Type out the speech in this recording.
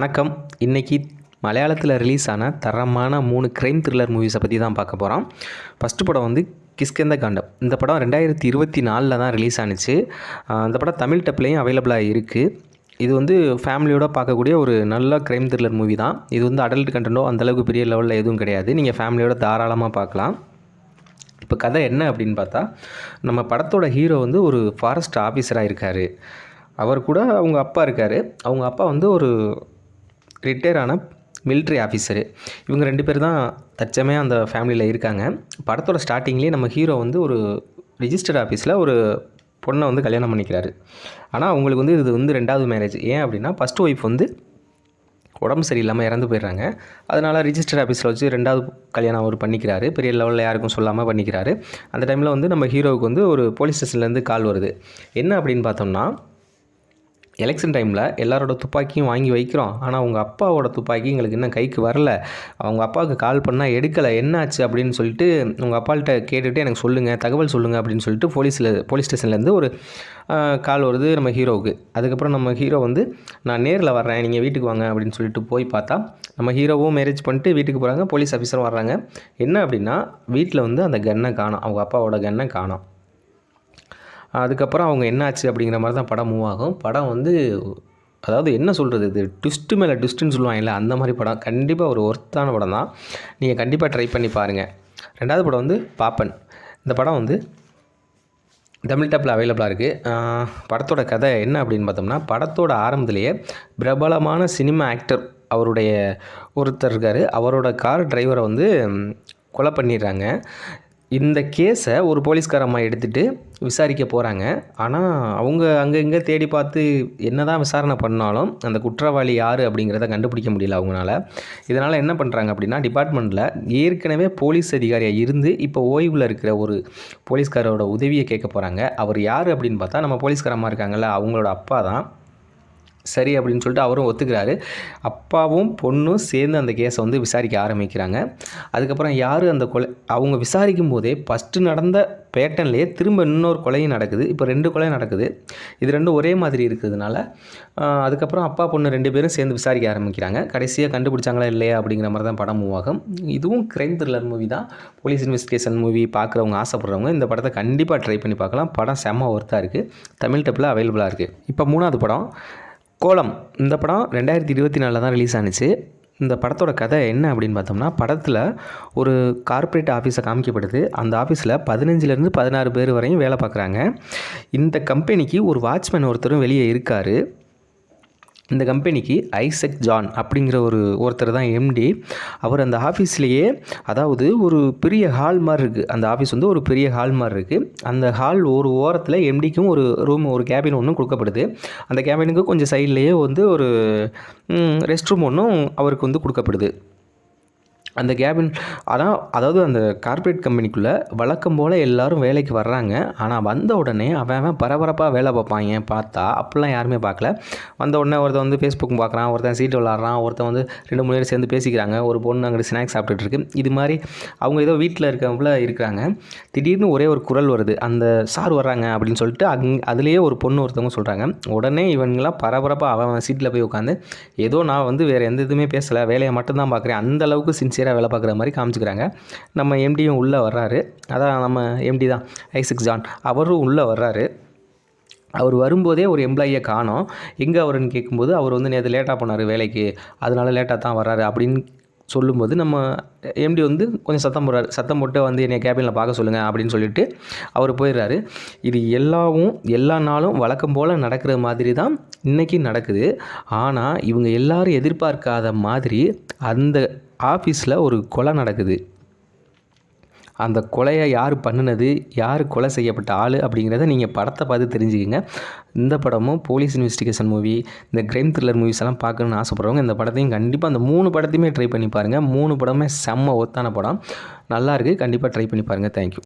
வணக்கம். இன்னைக்கு மலையாளத்தில் ரிலீஸ் ஆன தரமான 3 கிரைம் த்ரில்லர் மூவிஸை பற்றி தான் பார்க்க போகிறோம். ஃபஸ்ட்டு படம் வந்து கிஷ்கிந்த காண்டம். இந்த படம் 2024 தான் ரிலீஸ் ஆணுச்சு. இந்த படம் தமிழ் டப்லேயும் அவைலபிளாக இருக்குது. இது வந்து ஃபேமிலியோடு பார்க்கக்கூடிய ஒரு நல்ல கிரைம் த்ரில்லர் மூவி தான். இது வந்து அடல்ட் கண்டென்ட்டோ அந்தளவுக்கு பெரிய லெவலில் எதுவும் கிடையாது. நீங்கள் ஃபேமிலியோட தாராளமாக பார்க்கலாம். இப்போ கதை என்ன அப்படின்னு பார்த்தா, நம்ம படத்தோட ஹீரோ வந்து ஒரு ஃபாரஸ்ட் ஆஃபீஸராக இருக்கார். அவர் கூட அவங்க அப்பா இருக்கார். அவங்க அப்பா வந்து ஒரு ரிட்டையர் ஆன மிலிட்ரி ஆஃபீஸரு. இவங்க 2 பேர் தான் தற்சமயம் அந்த ஃபேமிலியில் இருக்காங்க. படத்தோட ஸ்டார்டிங்லேயே நம்ம ஹீரோ வந்து ஒரு ரிஜிஸ்டர்ட் ஆஃபீஸில் ஒரு பொண்ணை வந்து கல்யாணம் பண்ணிக்கிறாரு. ஆனால் அவங்களுக்கு வந்து இது வந்து 2வது மேரேஜ். ஏன் அப்படின்னா, ஃபஸ்ட்டு ஒய்ஃப் வந்து உடம்பு சரியில்லாமல் இறந்து போயிடுறாங்க. அதனால் ரிஜிஸ்டர்ட் ஆஃபீஸில் வச்சு 2வது கல்யாணம் அவர் பண்ணிக்கிறாரு. பெரிய லெவலில் யாருக்கும் சொல்லாமல் பண்ணிக்கிறாரு. அந்த டைமில் வந்து நம்ம ஹீரோவுக்கு வந்து ஒரு போலீஸ் ஸ்டேஷன்லேருந்து கால் வருது. என்ன அப்படின்னு பார்த்தோம்னா, எலெக்ஷன் டைமில் எல்லாரோட துப்பாக்கியும் வாங்கி வைக்கிறோம், ஆனால் அவங்க அப்பாவோட துப்பாக்கி எங்களுக்கு இன்னும் கைக்கு வரல. அவங்க அப்பாவுக்கு கால் பண்ணால் எடுக்கலை, என்னாச்சு அப்படின்னு சொல்லிட்டு உங்கள் அப்பாள்கிட்ட கேட்டுவிட்டு எனக்கு சொல்லுங்கள், தகவல் சொல்லுங்கள் அப்படின்னு சொல்லிட்டு போலீஸ் ஸ்டேஷன்லேருந்து ஒரு கால் வருது நம்ம ஹீரோவுக்கு. அதுக்கப்புறம் நம்ம ஹீரோ வந்து நான் நேரில் வர்றேன், நீங்கள் வீட்டுக்கு வாங்க அப்படின்னு சொல்லிட்டு போய் பார்த்தா, நம்ம ஹீரோவும் மேரேஜ் பண்ணிட்டு வீட்டுக்கு போகிறாங்க. போலீஸ் ஆஃபீஸரும் வர்றாங்க. என்ன அப்படின்னா, வீட்டில் வந்து அந்த கன்னை காணோம், அவங்க அப்பாவோட கன்னை காணோம். அதுக்கப்புறம் அவங்க என்னாச்சு அப்படிங்கிற மாதிரி தான் படம் மூவ் ஆகும். படம் வந்து அதாவது என்ன சொல்கிறது, இது ட்விஸ்ட்டு மேலே ட்விஸ்ட்டுன்னு சொல்லுவாங்கல்ல, அந்த மாதிரி படம். கண்டிப்பாக ஒரு ஒர்த்தான படம் தான். நீங்கள் கண்டிப்பாக ட்ரை பண்ணி பாருங்கள். 2வது படம் வந்து பாப்பன். இந்த படம் வந்து தமிழ் டப்பில் அவைலபிளாக இருக்குது. படத்தோட கதை என்ன அப்படின்னு பார்த்தோம்னா, படத்தோட ஆரம்பத்திலேயே பிரபலமான சினிமா ஆக்டர் அவருடைய ஒருத்தர் இருக்கார். அவரோட கார் டிரைவரை வந்து கொலை பண்ணிடுறாங்க. இந்த கேஸை ஒரு போலீஸ்கார அம்மா எடுத்துகிட்டு விசாரிக்க போகிறாங்க. ஆனால் அவங்க அங்கே இங்கே தேடி பார்த்து என்ன தான் விசாரணை பண்ணாலும் அந்த குற்றவாளி யார் அப்படிங்கிறத கண்டுபிடிக்க முடியல அவங்களால. இதனால் என்ன பண்ணுறாங்க அப்படின்னா, டிபார்ட்மெண்ட்டில் ஏற்கனவே போலீஸ் அதிகாரியாக இருந்து இப்போ ஓய்வில் இருக்கிற ஒரு போலீஸ்காரோட உதவியை கேட்க போகிறாங்க. அவர் யார் அப்படின்னு பார்த்தா, நம்ம போலீஸ்கார அம்மா இருக்காங்கள்ல, அவங்களோட அப்பா தான். சரி அப்படின்னு சொல்லிட்டு அவரும் ஒத்துக்கிறாரு. அப்பாவும் பொண்ணும் சேர்ந்து அந்த கேஸை வந்து விசாரிக்க ஆரம்பிக்கிறாங்க. அதுக்கப்புறம் யார் அந்த கொலை, அவங்க விசாரிக்கும் போதே ஃபஸ்ட்டு நடந்த பேட்டர்ன்லேயே திரும்ப இன்னொரு கொலையும் நடக்குது. இப்போ 2 கொலை நடக்குது. இது 2 ஒரே மாதிரி இருக்கிறதுனால அதுக்கப்புறம் அப்பா பொண்ணு 2 பேரும் சேர்ந்து விசாரிக்க ஆரம்பிக்கிறாங்க. கடைசியாக கண்டுபிடிச்சாங்களா இல்லையா அப்படிங்கிற மாதிரி தான் படம் மூவ் ஆகும். இதுவும் கிரைம் த்ரில்லர் மூவி தான். போலீஸ் இன்வெஸ்டிகேஷன் மூவி பார்க்குறவங்க, ஆசைப்படுறவங்க இந்த படத்தை கண்டிப்பாக ட்ரை பண்ணி பார்க்கலாம். படம் செம்ம ஒர்த்தாக இருக்குது. தமிழ் டப்பில் அவைலபிளாக இருக்குது. இப்போ 3வது படம் கோலம். இந்த படம் 2024 தான் ரிலீஸ் ஆணுச்சு. இந்த படத்தோட கதை என்ன அப்படின்னு பார்த்தோம்னா, படத்தில் ஒரு கார்ப்பரேட் ஆஃபீஸை காமிக்கப்படுது. அந்த ஆஃபீஸில் 15லேருந்து 16 பேர் வரையும் வேலை பார்க்குறாங்க. இந்த கம்பெனிக்கு ஒரு வாட்ச்மேன் ஒருத்தரும் வெளியே இருக்கார். இந்த கம்பெனிக்கு ஐசக் ஜான் அப்படிங்கிற ஒருத்தர் தான் எம்டி. அவர் அந்த ஆஃபீஸ்லேயே, அதாவது ஒரு பெரிய ஹால் மாதிரி இருக்குது. அந்த ஆஃபீஸ் வந்து ஒரு பெரிய ஹால் மாதிரி இருக்குது. அந்த ஹால் ஒரு ஓரத்தில் எம்டிக்கும் ஒரு ரூம், ஒரு கேபின் ஒன்றும் கொடுக்கப்படுது. அந்த கேபினுக்கு கொஞ்சம் சைட்லேயே வந்து ஒரு ரெஸ்ட் ரூம் ஒன்றும் அவருக்கு வந்து கொடுக்கப்படுது. அந்த கேபின் அதாவது அந்த கார்ப்பரேட் கம்பெனிக்குள்ளே வழக்கம் போல் எல்லோரும் வேலைக்கு வர்றாங்க. ஆனால் வந்த உடனே அவன் பரபரப்பாக வேலை பார்ப்பாங்க. பார்த்தா அப்படிலாம் யாருமே பார்க்கல. வந்த உடனே ஒருத்தன் வந்து ஃபேஸ்புக் பார்க்குறான், ஒருத்தன் சீட்டு விளாட்றான், ஒருத்தன் வந்து 2-3 பேர் சேர்ந்து பேசிக்கிறாங்க, ஒரு பொண்ணு அங்கே ஸ்நாக்ஸ் சாப்பிட்டுட்டு இருக்கு. இது மாதிரி அவங்க ஏதோ வீட்டில் இருக்கவங்கள இருக்கிறாங்க. திடீர்னு ஒரே ஒரு குரல் வருது, அந்த சார் வர்றாங்க அப்படின்னு சொல்லிட்டு அதுலேயே ஒரு பொண்ணு ஒருத்தவங்க சொல்கிறாங்க. உடனே இவங்களாம் பரபரப்பாக அவன் சீட்டில் போய் உட்காந்து, ஏதோ நான் வந்து வேறு எந்த இதுவுமே பேசலை, வேலையை மட்டும்தான் பார்க்குறேன், அந்தளவுக்கு சின்சியராக வேலை பார்க்குற மாதிரி காமிச்சிக்கிறாங்க. நம்ம எம்டியும் உள்ளே வர்றாரு. அதான் நம்ம எம்டி தான், ஐசக் ஜான். அவரும் உள்ளே வர்றாரு. அவர் வரும்போதே ஒரு எம்ப்ளாயியை காணோம். எங்கே அவருன்னு கேட்கும்போது, அவர் வந்து நேற்று லேட்டாக போனார் வேலைக்கு, அதனால லேட்டாக தான் வர்றாரு அப்படின்னு சொல்லும்போது, நம்ம எம்டி வந்து கொஞ்சம் சத்தம் போட்டு வந்து என்னை கேபினில் பார்க்க சொல்லுங்கள் அப்படின்னு சொல்லிட்டு அவர் போயிடுறாரு. இது எல்லா நாளும் வழக்கம் போல் நடக்கிற மாதிரி தான் இன்றைக்கி நடக்குது. ஆனால் இவங்க எல்லாரும் எதிர்பார்க்காத மாதிரி அந்த ஆஃபீஸில் ஒரு கொலை நடக்குது. அந்த கொலையை யார் பண்ணினது, யார் கொலை செய்யப்பட்ட ஆள் அப்படிங்கிறத நீங்கள் படத்தை பார்த்து தெரிஞ்சுக்கிங்க. இந்த படமும் போலீஸ் இன்வெஸ்டிகேஷன் மூவி, இந்த கிரைம் த்ரில்லர் மூவிஸ் எல்லாம் பார்க்கணுன்னு ஆசைப்படுறவங்க இந்த படத்தையும் கண்டிப்பாக அந்த 3 படத்தையுமே ட்ரை பண்ணி பாருங்கள். 3 படமே செம்ம ஒர்த்தான படம், நல்லாயிருக்கு. கண்டிப்பாக ட்ரை பண்ணி பாருங்கள். தேங்க்யூ.